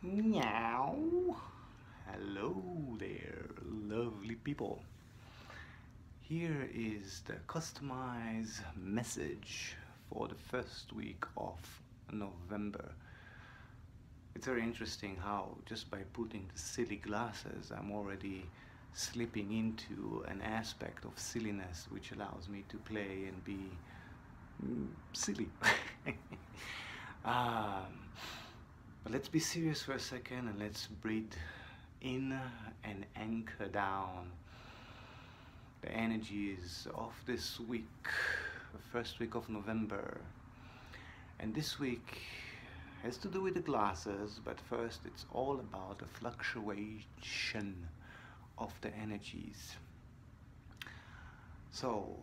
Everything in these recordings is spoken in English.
Meow. Hello there, lovely people. Here is the customized message for the first week of November. It's very interesting how just by putting the silly glasses, I'm already slipping into an aspect of silliness which allows me to play and be silly. um, but let's be serious for a second and let's breathe in and anchor down the energies of this week, the first week of November. And this week has to do with the glasses, but first it's all about the fluctuation of the energies. So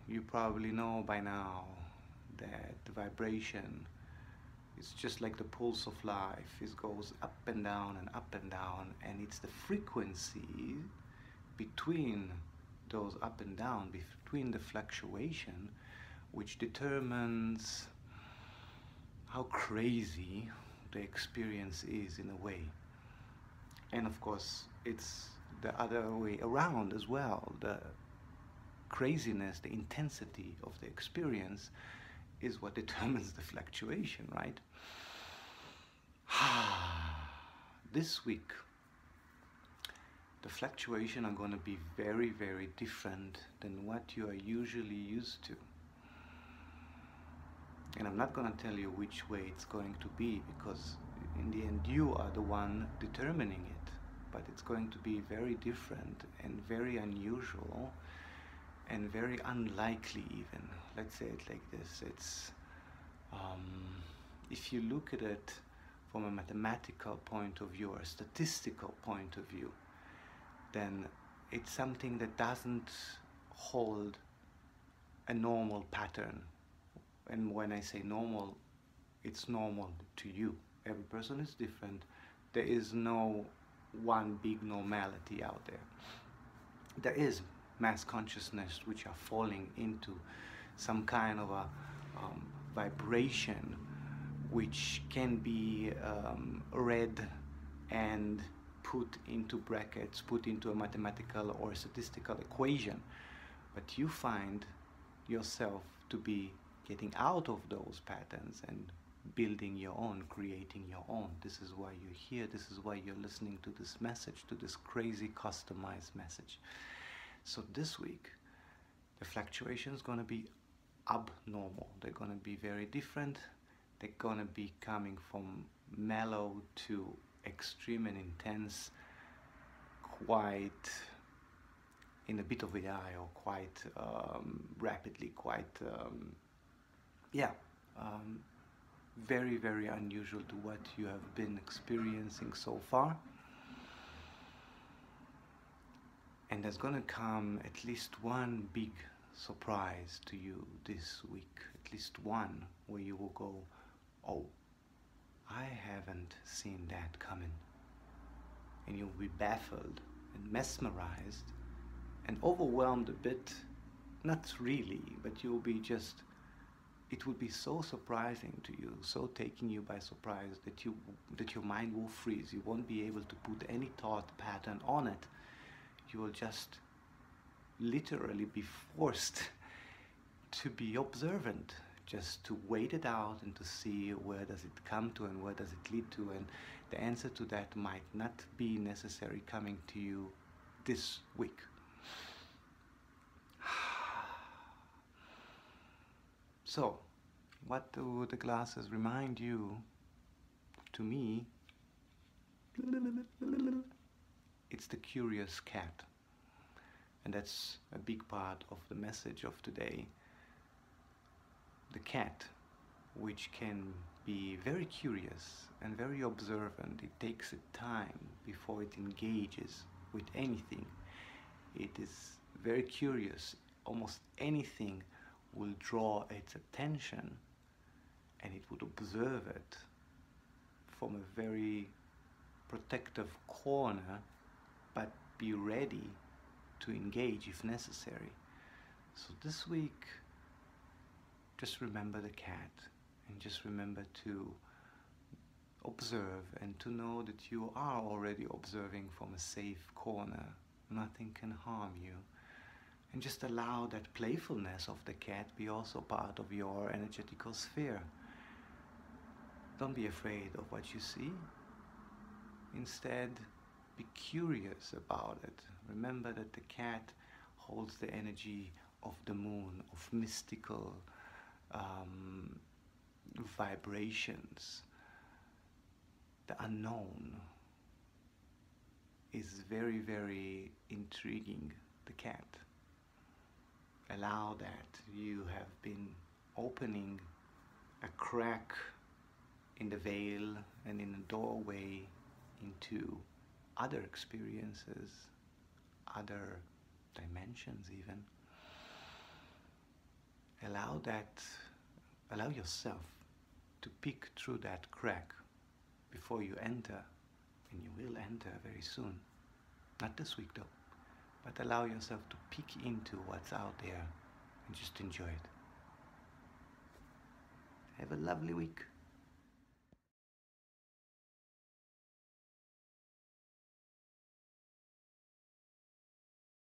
you probably know by now that the vibration is just like the pulse of life. It goes up and down and up and down, and it's the frequency between those up and down, between the fluctuation, which determines how crazy the experience is in a way. And of course it's the other way around as well. The craziness, the intensity of the experience is what determines the fluctuation, right? This week the fluctuation are going to be very, very different than what you are usually used to. And I'm not going to tell you which way it's going to be, because in the end you are the one determining it. But it's going to be very different and very unusual and very unlikely even. Let's say it like this. It's if you look at it from a mathematical point of view or a statistical point of view, then it's something that doesn't hold a normal pattern. And when I say normal, it's normal to you. Every person is different. There is no one big normality out there. There is mass consciousness which are falling into some kind of a vibration which can be read and put into brackets, put into a mathematical or statistical equation. But you find yourself to be getting out of those patterns and building your own, creating your own. This is why you're here. This is why you're listening to this message, to this crazy customized message. So this week, the fluctuation is going to be abnormal. They're going to be very different. They're going to be coming from mellow to extreme and intense, quite in a bit of the eye, or quite rapidly, quite very, very unusual to what you have been experiencing so far. And there's gonna come at least one big surprise to you this week, at least one where you will go, oh, I haven't seen that coming. And you'll be baffled and mesmerized and overwhelmed a bit. Not really, but you'll be just, it will be so surprising to you, so taking you by surprise that your mind will freeze. You won't be able to put any thought pattern on it. You will just literally be forced to be observant, just to wait it out and to see where does it come to and where does it lead to. And the answer to that might not be necessarily coming to you this week. So, what do the glasses remind you? To me, it's the curious cat. And that's a big part of the message of today. The cat, which can be very curious and very observant. It takes its time before it engages with anything. It is very curious. Almost anything will draw its attention, and it would observe it from a very protective corner, but be ready to engage if necessary. So this week, just remember the cat, and just remember to observe and to know that you are already observing from a safe corner. Nothing can harm you. And just allow that playfulness of the cat be also part of your energetical sphere. Don't be afraid of what you see. Instead, be curious about it. Remember that the cat holds the energy of the moon, of mystical vibrations. The unknown is very, very intriguing, the cat. Allow that. You have been opening a crack in the veil and in the doorway into other experiences, other dimensions even. Allow yourself to peek through that crack before you enter, and you will enter very soon. Not this week though, but allow yourself to peek into what's out there and just enjoy it. Have a lovely week.